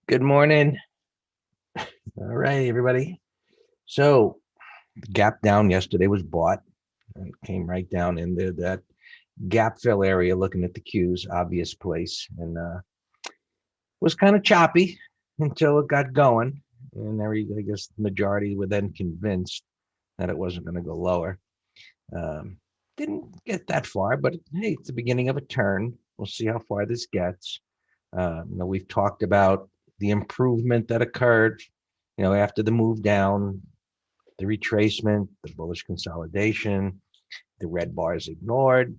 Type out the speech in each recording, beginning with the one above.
Good morning. All right, everybody. So the gap down yesterday was bought and came right down into that gap fill area, looking at the cues, obvious place, and was kind of choppy until it got going. And I guess the majority were then convinced that it wasn't going to go lower. Um, didn't get that far, but hey, it's the beginning of a turn. We'll see how far this gets. We've talked about the improvement that occurred, after the move down, the retracement, the bullish consolidation, the red bars ignored,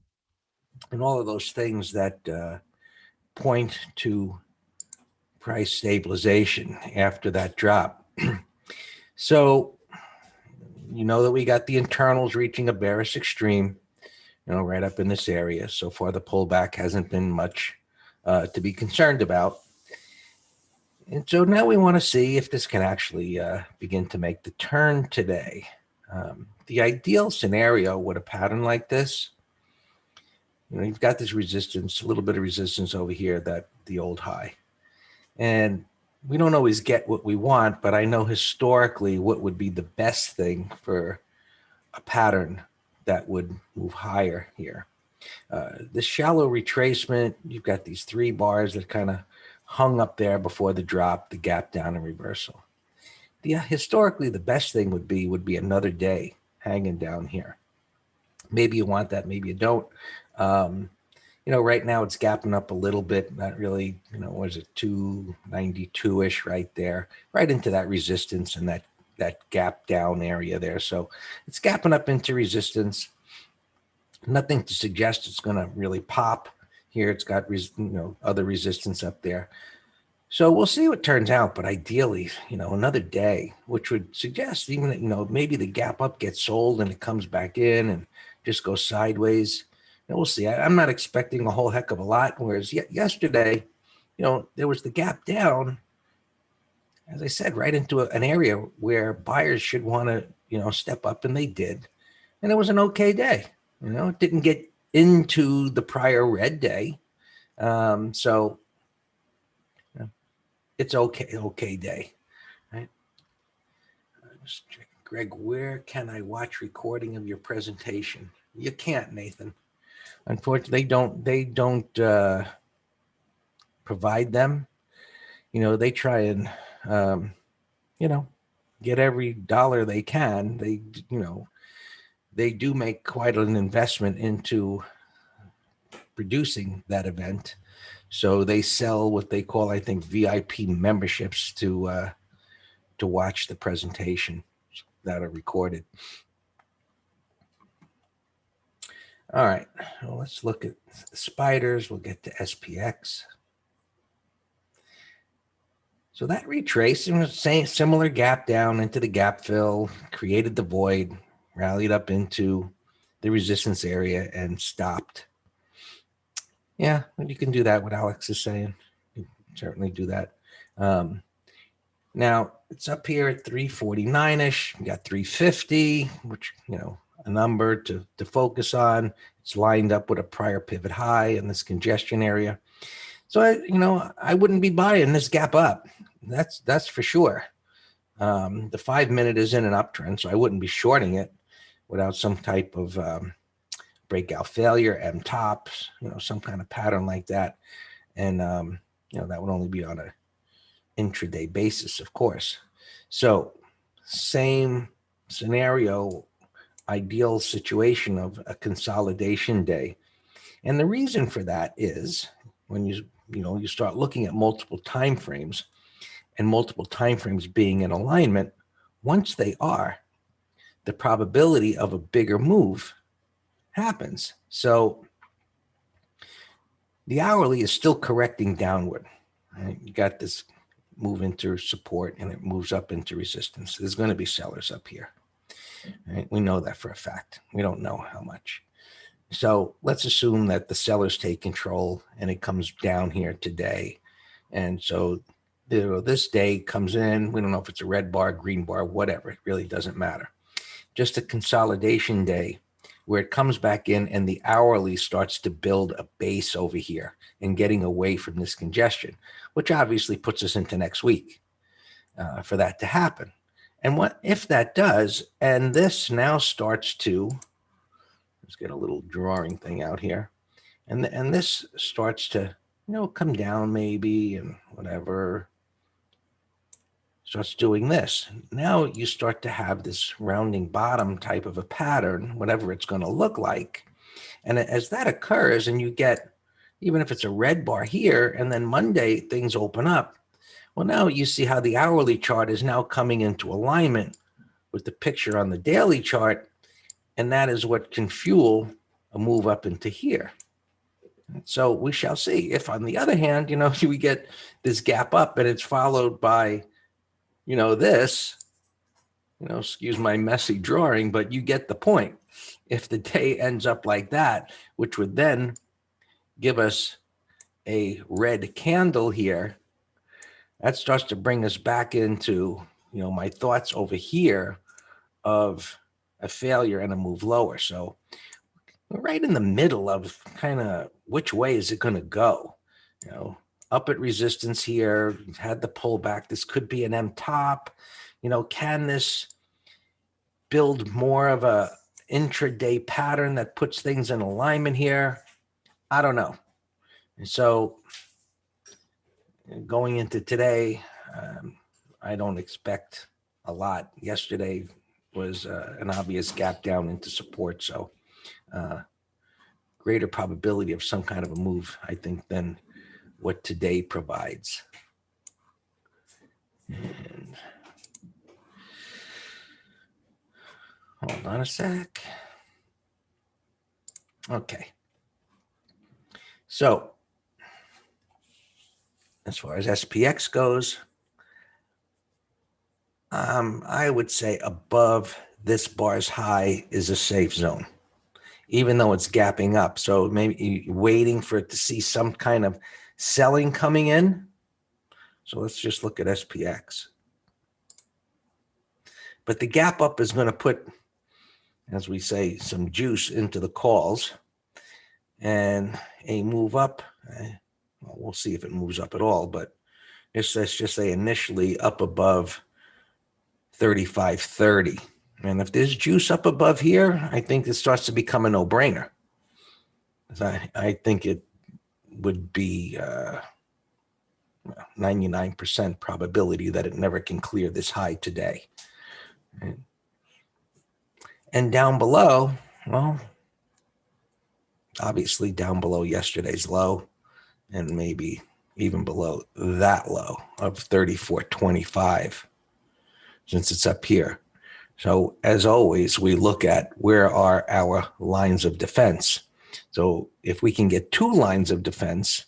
and all of those things that point to price stabilization after that drop. So, you know that we got the internals reaching a bearish extreme, right up in this area. So far, the pullback hasn't been much to be concerned about. And so now we want to see if this can actually begin to make the turn today. The ideal scenario with a pattern like this, you've got this resistance, a little bit of resistance over here, that the old high. And we don't always get what we want, but I know historically what would be the best thing for a pattern that would move higher here. The shallow retracement, you've got these three bars that kind of hung up there before the drop, the gap down and reversal. Historically, the best thing would be another day hanging down here. Maybe you want that, maybe you don't. Right now it's gapping up a little bit, not really, was it 292-ish right there, right into that resistance and that gap down area there. So it's gapping up into resistance. Nothing to suggest it's going to really pop here. It's got, other resistance up there. So we'll see what turns out, but ideally, another day, which would suggest even that, maybe the gap up gets sold and it comes back in and just goes sideways. We'll see. I'm not expecting a whole heck of a lot. Whereas yesterday, there was the gap down, as I said, right into an area where buyers should want to, step up, and they did. And it was an okay day. It didn't get into the prior red day. So it's okay day, right? Just checking. Greg, where can I watch recording of your presentation? You can't, Nathan. Unfortunately, they don't provide them. They try and get every dollar they can. They do make quite an investment into producing that event. So they sell what they call, I think, VIP memberships to watch the presentation that are recorded. All right, well, let's look at spiders. We'll get to SPX. So that retraced, similar gap down into the gap fill, created the void, rallied up into the resistance area, and stopped. Yeah, you can do that, what Alex is saying. You can certainly do that. Now, it's up here at 349-ish. We got 350, which, a number to focus on. It's lined up with a prior pivot high in this congestion area. So, I wouldn't be buying this gap up. That's for sure. The 5-minute is in an uptrend, so I wouldn't be shorting it without some type of breakout failure, M tops, some kind of pattern like that. And, that would only be on a intraday basis, of course. So same scenario, ideal situation of a consolidation day. And the reason for that is when you start looking at multiple time frames, and multiple time frames being in alignment, once they are, the probability of a bigger move happens. So the hourly is still correcting downward. Right? You got this move into support and it moves up into resistance. There's going to be sellers up here. Right? We know that for a fact. We don't know how much. So let's assume that the sellers take control and it comes down here today. And so this day comes in. We don't know if it's a red bar, green bar, whatever. It really doesn't matter. Just a consolidation day where it comes back in and the hourly starts to build a base over here and getting away from this congestion. which obviously puts us into next week for that to happen. And what if that does, and this now starts to, let's get a little drawing thing out here, and this starts to, come down maybe and whatever, starts doing this. Now you start to have this rounding bottom type of a pattern, whatever it's going to look like. And as that occurs and you get, even if it's a red bar here, and then Monday things open up, well, now you see how the hourly chart is now coming into alignment with the picture on the daily chart. And that is what can fuel a move up into here. So we shall see. If on the other hand, we get this gap up and it's followed by, this, excuse my messy drawing, but you get the point. If the day ends up like that, which would then give us a red candle here, that starts to bring us back into, my thoughts over here of a failure and a move lower. So we're right in the middle of kind of which way is it going to go? Up at resistance here, had the pullback. This could be an M top. Can this build more of a intraday pattern that puts things in alignment here? I don't know. And so going into today, I don't expect a lot. Yesterday was an obvious gap down into support. So greater probability of some kind of a move, I think, than what today provides. And hold on a sec. Okay. So as far as SPX goes, I would say above this bar's high is a safe zone, even though it's gapping up. So maybe you're waiting for it to see some kind of selling coming in. So let's just look at SPX. But the gap up is going to put, as we say, some juice into the calls. And a move up, well, we'll see if it moves up at all, but let's just say initially up above 35.30. And if there's juice up above here, I think it starts to become a no-brainer. I think it would be 99% probability that it never can clear this high today. Right? And down below, well, obviously down below yesterday's low and maybe even below that low of 34.25 since it's up here. So as always, we look at where are our lines of defense. So if we can get 2 lines of defense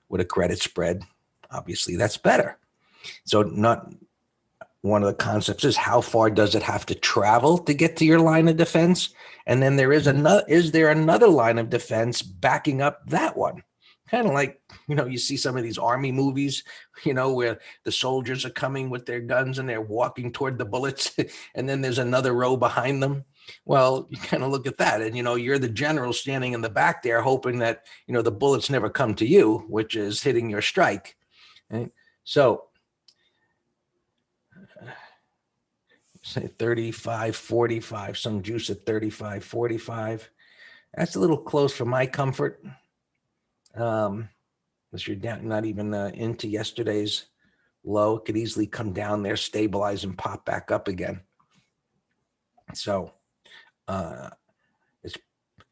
with a credit spread, obviously that's better. So not one of the concepts is how far does it have to travel to get to your line of defense? And then is there another line of defense backing up that one? Kind of like, you see some of these army movies, where the soldiers are coming with their guns and they're walking toward the bullets and then there's another row behind them. Well, you kind of look at that and, you're the general standing in the back there hoping that, the bullets never come to you, which is hitting your strike. Right? So say 35.45, some juice at 35.45. That's a little close for my comfort. Unless you're down, not even into yesterday's low, it could easily come down there, stabilize, and pop back up again. So it's,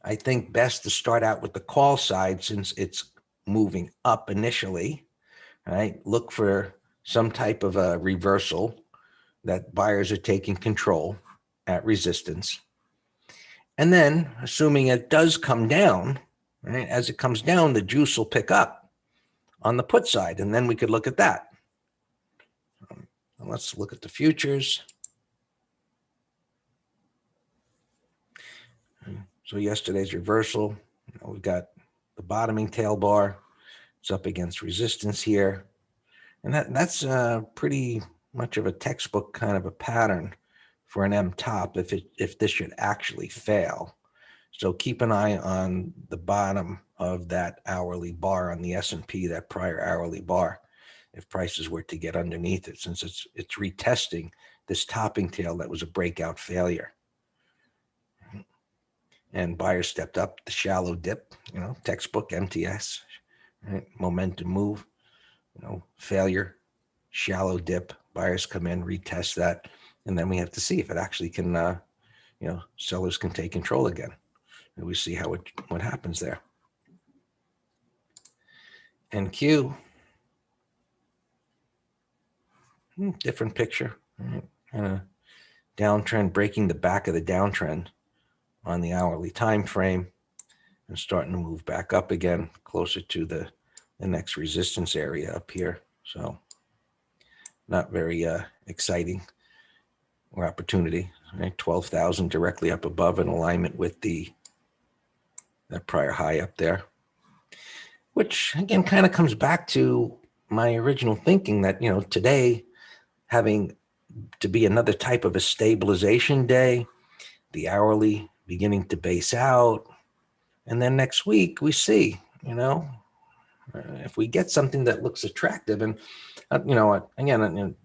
I think, best to start out with the call side since it's moving up initially. Right? Look for some type of a reversal that buyers are taking control at resistance. And then, assuming it does come down, right, as it comes down, the juice will pick up on the put side, and then we could look at that. Let's look at the futures. So yesterday's reversal, we've got the bottoming tail bar. It's up against resistance here. And that's pretty much of a textbook kind of a pattern for an M top if this should actually fail. So keep an eye on the bottom of that hourly bar on the S&P, that prior hourly bar. if prices were to get underneath it, since it's retesting this topping tail that was a breakout failure. And buyers stepped up the shallow dip, textbook MTS, right? Momentum move, failure, shallow dip. Buyers come in, retest that, and then we have to see if it actually can, sellers can take control again. And we see what happens there. NQ, different picture, right? Downtrend breaking the back of the downtrend on the hourly time frame and starting to move back up again closer to the next resistance area up here. So not very exciting or opportunity, right? 12,000 directly up above in alignment with that prior high up there, which again kind of comes back to my original thinking that, today having to be another type of a stabilization day, the hourly beginning to base out. And then next week we see, if we get something that looks attractive, and, again,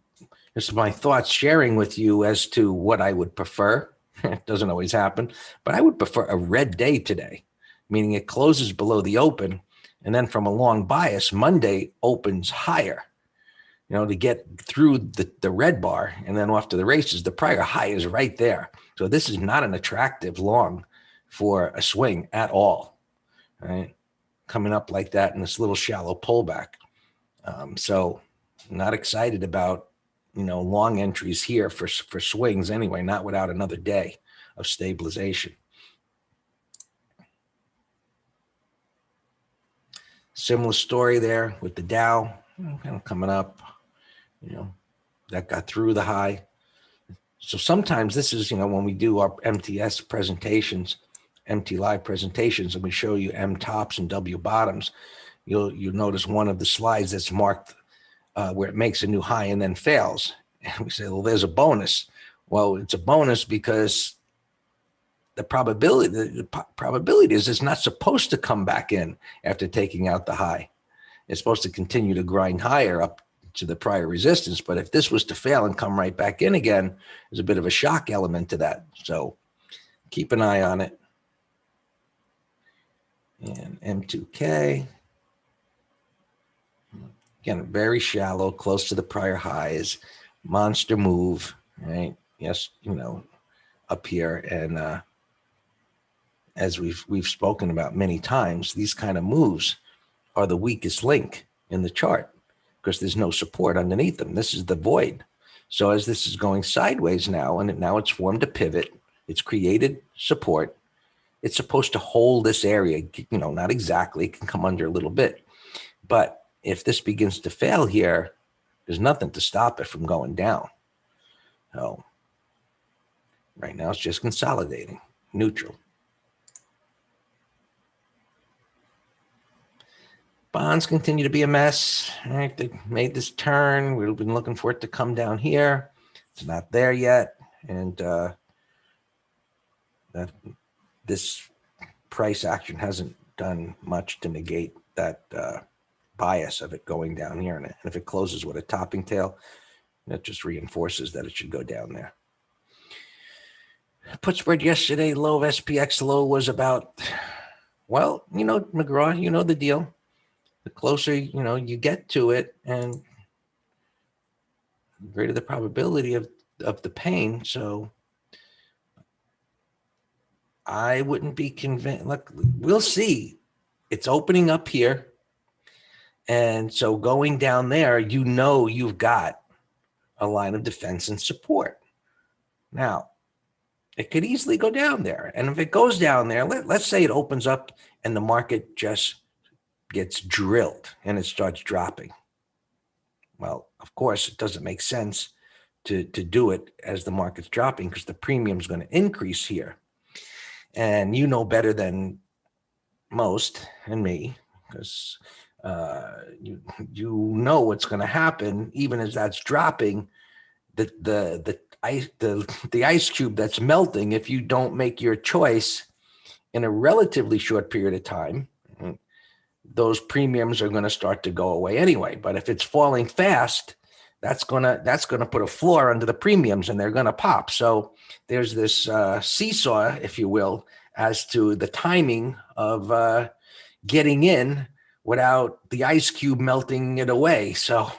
this is my thoughts sharing with you as to what I would prefer. It doesn't always happen, but I would prefer a red day today, meaning it closes below the open. And then from a long bias, Monday opens higher, to get through the red bar and then off to the races. The prior high is right there. So this is not an attractive long for a swing at all, right? Coming up like that in this little shallow pullback. So not excited about, long entries here for swings anyway, not without another day of stabilization. Similar story there with the Dow kind of coming up, that got through the high. So sometimes this is, when we do our MTS presentations, MT Live presentations, and we show you M tops and W bottoms, you'll notice one of the slides that's marked where it makes a new high and then fails. And we say, well, there's a bonus. Well, it's a bonus because the probability is it's not supposed to come back in after taking out the high. It's supposed to continue to grind higher up to the prior resistance. But if this was to fail and come right back in again, there's a bit of a shock element to that. So keep an eye on it. And M2K, again, very shallow, close to the prior highs, monster move, right? Yes, up here. And as we've spoken about many times, these kind of moves are the weakest link in the chart because there's no support underneath them. This is the void. So as this is going sideways now, and now it's formed a pivot, it's created support. It's supposed to hold this area, not exactly, it can come under a little bit. But if this begins to fail here, there's nothing to stop it from going down. So right now it's just consolidating, neutral. Bonds continue to be a mess. All right, they made this turn. We've been looking for it to come down here. It's not there yet. And this price action hasn't done much to negate that bias of it going down here. And if it closes with a topping tail, that just reinforces that it should go down there. Put spread yesterday, low of SPX low was about, well, McGraw, the deal. The closer, you get to it, and the greater the probability of the pain. So I wouldn't be convinced. Look, we'll see. It's opening up here. And so going down there, you've got a line of defense and support. Now, it could easily go down there. And if it goes down there, let's say it opens up and the market just gets drilled and it starts dropping. Well, of course, it doesn't make sense to do it as the market's dropping because the premium is going to increase here. And you know better than most and me because you know what's going to happen even as that's dropping. The ice cube that's melting, if you don't make your choice in a relatively short period of time, those premiums are going to start to go away anyway. But if it's falling fast, that's gonna put a floor under the premiums, and they're gonna pop. So there's this seesaw, if you will, as to the timing of getting in without the ice cube melting it away. So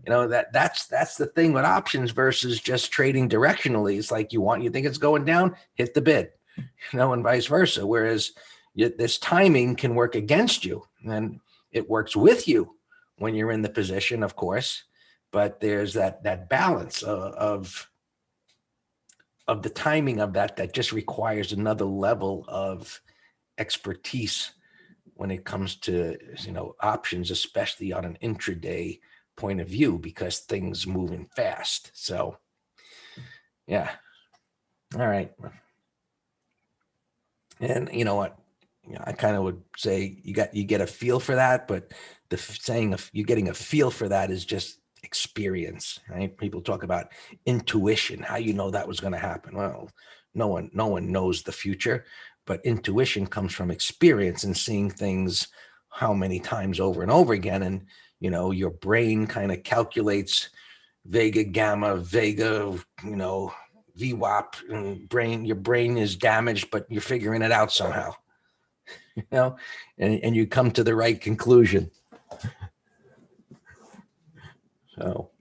that's the thing with options versus just trading directionally. It's like you think it's going down, hit the bid, and vice versa. Whereas this timing can work against you, and it works with you when you're in the position, of course. But there's that balance of the timing of that just requires another level of expertise when it comes to options, especially on an intraday point of view, because things moving fast. So yeah. All right. And you know what? I kind of would say you get a feel for that, but the saying of you getting a feel for that is just experience, right? People talk about intuition, how that was going to happen. Well, no one knows the future, but intuition comes from experience and seeing things how many times over and over again. And your brain kind of calculates vega, gamma, vega, VWAP, and your brain is damaged, but you're figuring it out somehow. And you come to the right conclusion. So,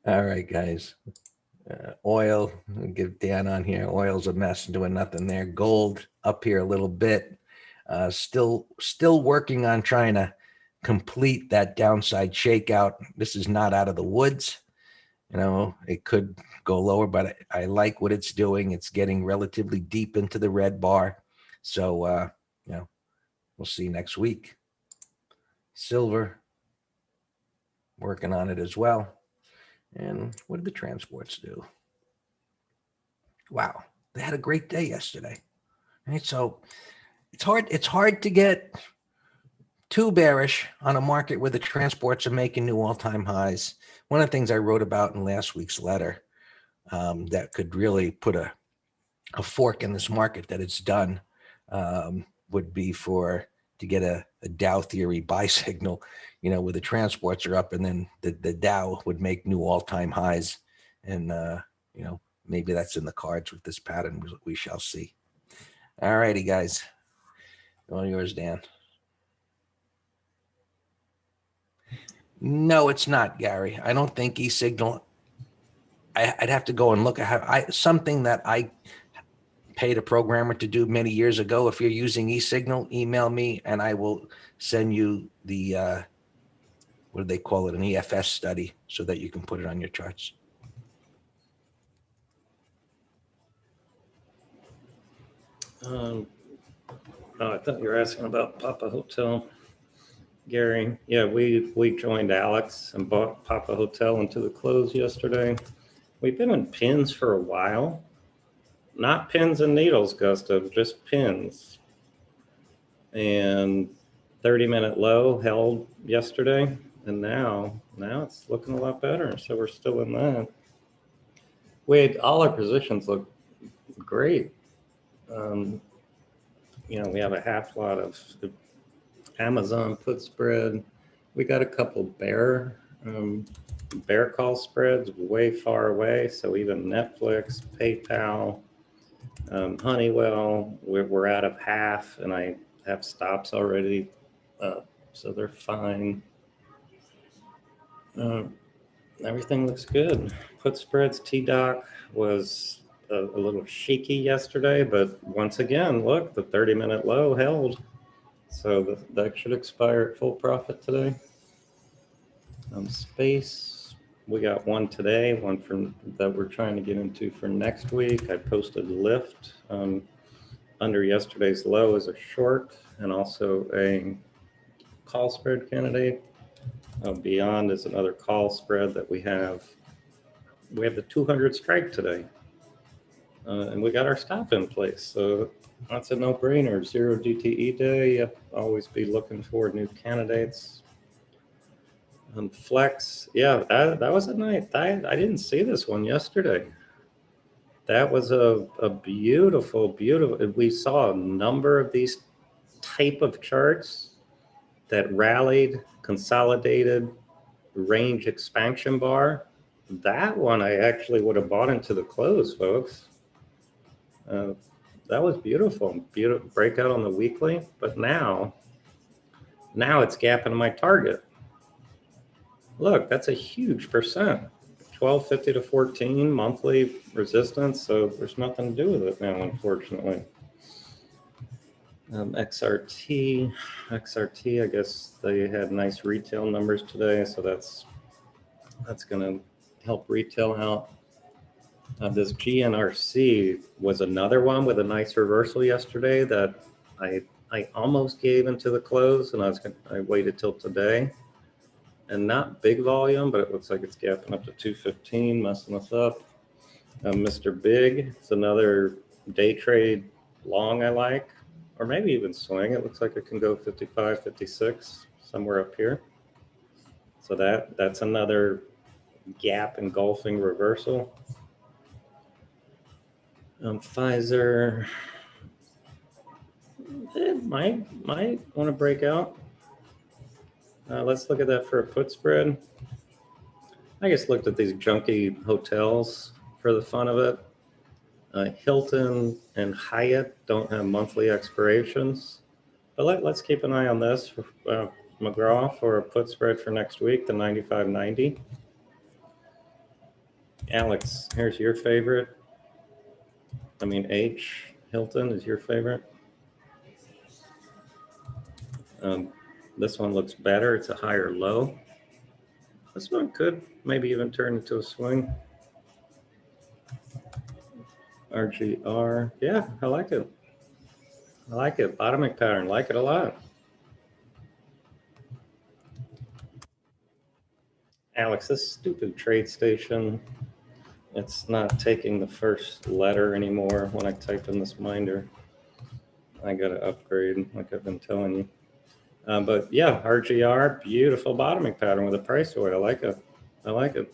all right, guys. Oil, I'll give Dan on here. Oil's a mess, doing nothing there. Gold up here a little bit. Still working on trying to complete that downside shakeout. This is not out of the woods. It could go lower, but I like what it's doing. It's getting relatively deep into the red bar. So, we'll see next week. Silver, working on it as well. And what did the transports do? Wow, they had a great day yesterday. Right? So it's hard to get too bearish on a market where the transports are making new all-time highs. One of the things I wrote about in last week's letter that could really put a fork in this market that it's done would be to get a Dow theory buy signal, where the transports are up and then the Dow would make new all-time highs. And, maybe that's in the cards with this pattern. We shall see. All righty, guys. All yours, Dan. No, it's not, Gary. I don't think e-signal. I'd have to go and look. Something that I paid a programmer to do many years ago. If you're using e-signal, email me and I will send you the what do they call it, an EFS study, so that you can put it on your charts. I thought you were asking about Papa Hotel, Gary. Yeah, we joined Alex and bought Papa Hotel into the close yesterday. We've been in pins for a while. Not pins and needles, Gustav, just pins. And 30-minute low held yesterday, and now it's looking a lot better. So we're still in that. All our positions look great. We have a half lot of Amazon put spread. We got a couple bear call spreads way far away. So even Netflix, PayPal, Honeywell, we're out of half, and I have stops already, so they're fine. Everything looks good. Put spreads, TDOC was a little shaky yesterday, but once again, look, the 30-minute low held. So that should expire at full profit today. Space, we got one today, one that we're trying to get into for next week. I posted lift under yesterday's low as a short and also a call spread candidate. Beyond is another call spread that we have. We have the 200 strike today. And we got our stop in place. So that's a no-brainer. 0 DTE day. Yep, always be looking for new candidates. Flex, yeah, that was a night. I didn't see this one yesterday. That was a beautiful. We saw a number of these type of charts that rallied, consolidated, range expansion bar. That one I actually would have bought into the close, folks. That was beautiful. Beautiful breakout on the weekly, but now it's gapping my target. Look, that's a huge percent. 1250 to 14 monthly resistance, so there's nothing to do with it now, unfortunately. XRT, I guess they had nice retail numbers today, so that's going to help retail out. This GNRC was another one with a nice reversal yesterday that I almost gave into the close, and I waited till today. And not big volume, but it looks like it's gapping up to 215, messing us up. Mr. Big, it's another day trade long I like, or maybe even swing. It looks like it can go 55, 56, somewhere up here. So that's another gap engulfing reversal. Pfizer, it might want to break out. Let's look at that for a put spread. I just looked at these junky hotels for the fun of it. Hilton and Hyatt don't have monthly expirations, but let's keep an eye on this for McGraw for a put spread for next week, the 95.90. Alex, here's your favorite. I mean, Hilton is your favorite. This one looks better. It's a higher low. This one could maybe even turn into a swing. RGR, yeah, I like it. I like it. Bottoming pattern, like it a lot. Alex, this stupid trade station, it's not taking the first letter anymore when I type in this minder. I got to upgrade, like I've been telling you. But yeah, RGR, beautiful bottoming pattern with a price to it. I like it. I like it.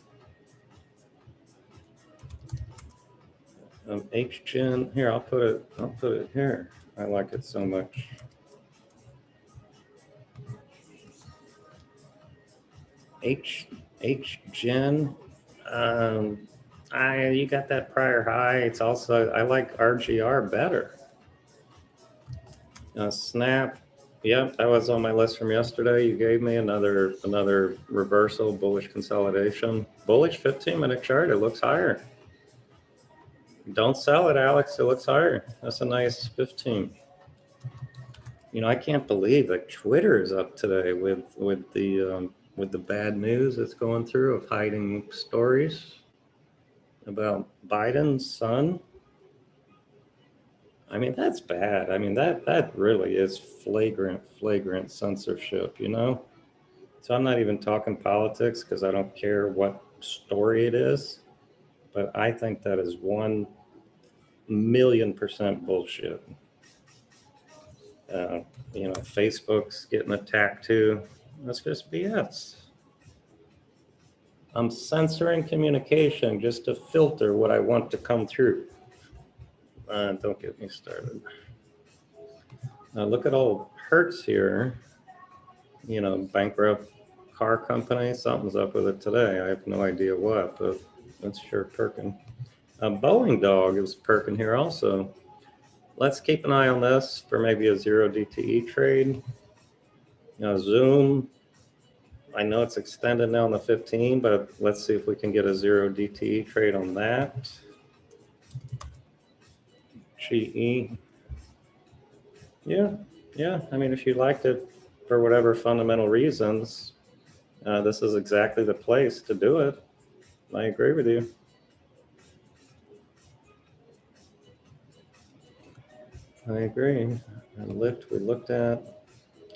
HGen, here, I'll put it here. I like it so much. HGen, you got that prior high. It's also, I like RGR better. Snap, yep, that was on my list from yesterday. You gave me another reversal, bullish consolidation. Bullish 15-minute chart, it looks higher. Don't sell it, Alex, it looks higher. That's a nice 15. You know, I can't believe that Twitter is up today with the bad news that's going through of hiding stories about Biden's son. I mean, that's bad. I mean, that really is flagrant censorship, you know? So I'm not even talking politics because I don't care what story it is, but I think that is 1,000,000% bullshit. You know, Facebook's getting attacked too. That's just BS. I'm censoring communication just to filter what I want to come through. Don't get me started. Look at old Hertz here. You know, bankrupt car company. Something's up with it today. I have no idea what, but it's sure perking. Boeing dog is perking here also. Let's keep an eye on this for maybe a 0 DTE trade. Zoom, I know it's extended now on the 15, but let's see if we can get a 0 DTE trade on that. GE, yeah. I mean, if you liked it for whatever fundamental reasons, this is exactly the place to do it. I agree with you. I agree. And Lyft we looked at.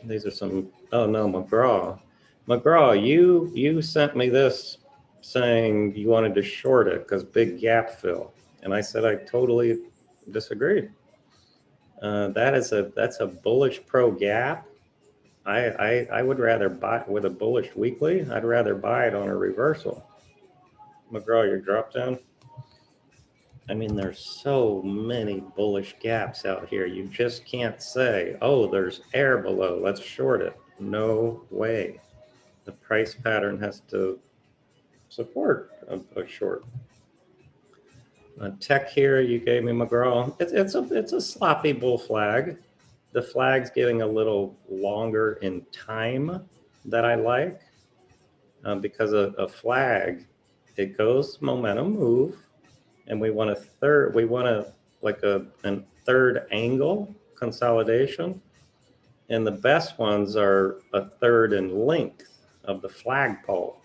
These are some, oh no, McGraw. McGraw, you sent me this saying you wanted to short it because big gap fill. And I said I totally disagreed. That's a bullish pro gap. I would rather buy with a bullish weekly. I'd rather buy it on a reversal. McGraw, your drop down. I mean, there's so many bullish gaps out here. You just can't say, oh, there's air below, let's short it. No way. The price pattern has to support a short. Tech here, you gave me McGraw. It's a sloppy bull flag. The flag's getting a little longer in time that I like because a flag, it goes momentum move, and we want like a third angle consolidation, and the best ones are a third in length of the flagpole.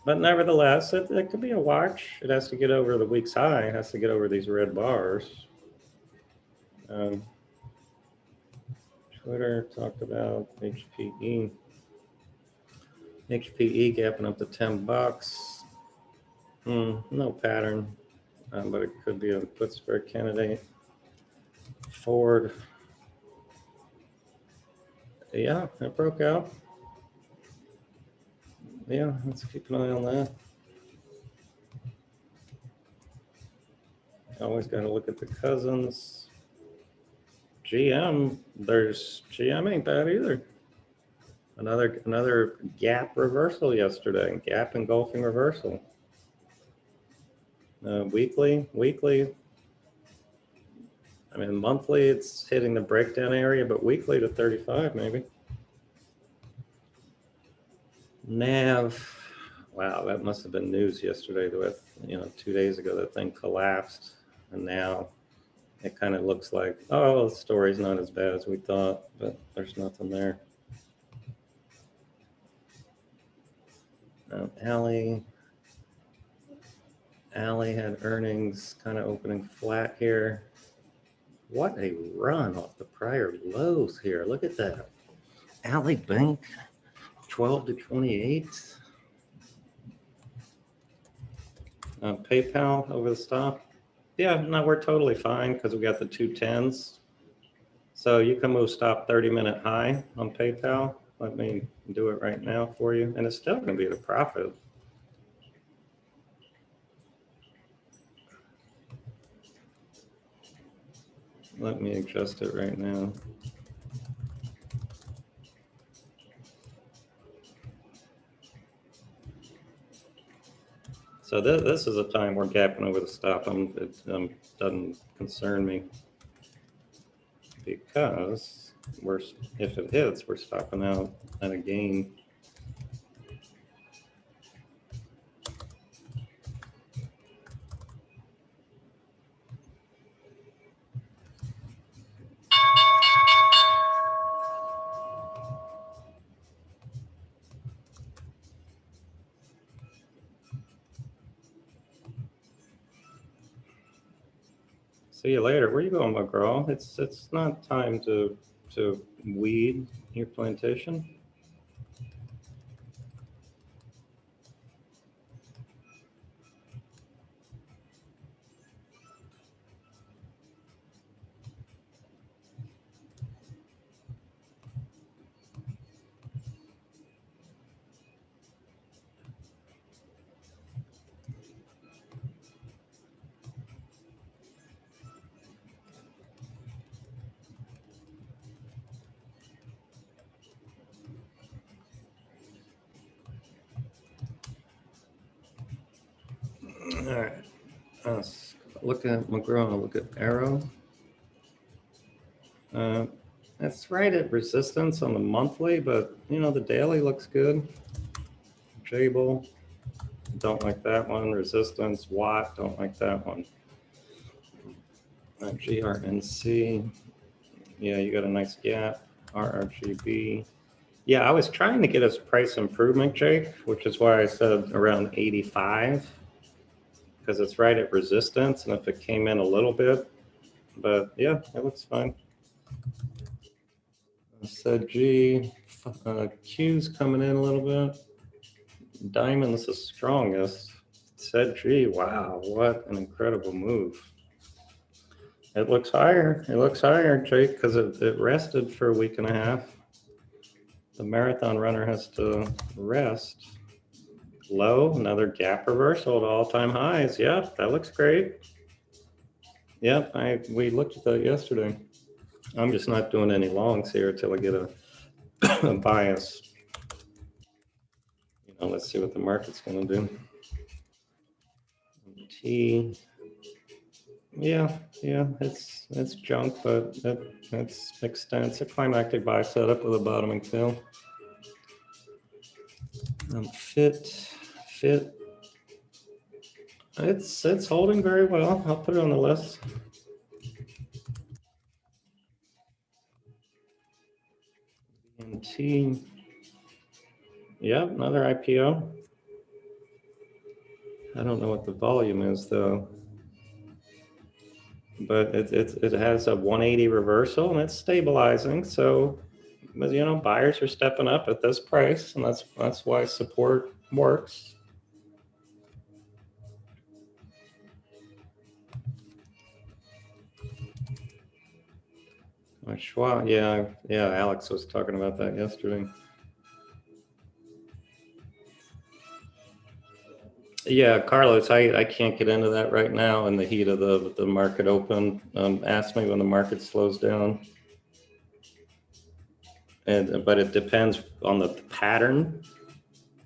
But nevertheless, it could be a watch. It has to get over the week's high. It has to get over these red bars. Twitter talked about HPE. HPE gapping up to $10. No pattern, but it could be a put spread candidate. Ford. Yeah, it broke out. Yeah, let's keep an eye on that. Always got to look at the cousins. GM ain't bad either. Another gap reversal yesterday. Gap engulfing reversal. Weekly. I mean, monthly it's hitting the breakdown area, but weekly to 35 maybe. NAV. Wow, that must have been news yesterday. With 2 days ago that thing collapsed, and now it kind of looks like, oh, the story's not as bad as we thought, but there's nothing there. Alley had earnings kind of opening flat here. What a run off the prior lows here. Look at that. Alley Bank, 12 to 28. PayPal over the stop. Yeah, no, we're totally fine because we got the 210s. So you can move stop 30-minute high on PayPal. Let me do it right now for you. And it's still going to be the profit. Let me adjust it right now. So this is a time we're gapping over the stop. It doesn't concern me because if it hits, we're stopping out at a gain. See you later. Where you going, my girl? It's not time to weed your plantation. All right. Look at McGraw. Look at Arrow. That's right at resistance on the monthly, but the daily looks good. Jable, don't like that one. Resistance, Watt, don't like that one. GRNC, yeah, you got a nice gap. RRGB. Yeah, I was trying to get us price improvement, Jake, which is why I said around 85, because it's right at resistance, and if it came in a little bit, but yeah, it looks fine. I said G, Q's coming in a little bit. Diamond's the strongest. Said G, wow, what an incredible move. It looks higher. It looks higher, Jake, because it rested for a week and a half. The marathon runner has to rest. Low, another gap reversal to all-time highs. Yeah, that looks great. Yep, we looked at that yesterday. I'm just not doing any longs here until I get a bias. Let's see what the market's going to do. T. Yeah, it's junk, but that's extends a climactic buy setup with a bottoming tail. Fit. It's holding very well. I'll put it on the list. NT. Yep, another IPO. I don't know what the volume is though, but it has a 180 reversal and it's stabilizing. So, buyers are stepping up at this price, and that's why support works. Schwab, yeah, Alex was talking about that yesterday. Yeah, Carlos, I can't get into that right now in the heat of the market open. Ask me when the market slows down. But it depends on the pattern.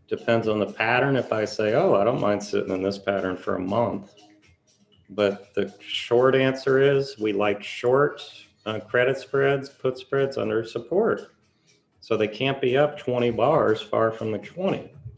Depends on the pattern. If I say, oh, I don't mind sitting in this pattern for a month. But the short answer is we like short credit spreads, put spreads under support. So they can't be up 20 bars far from the 20.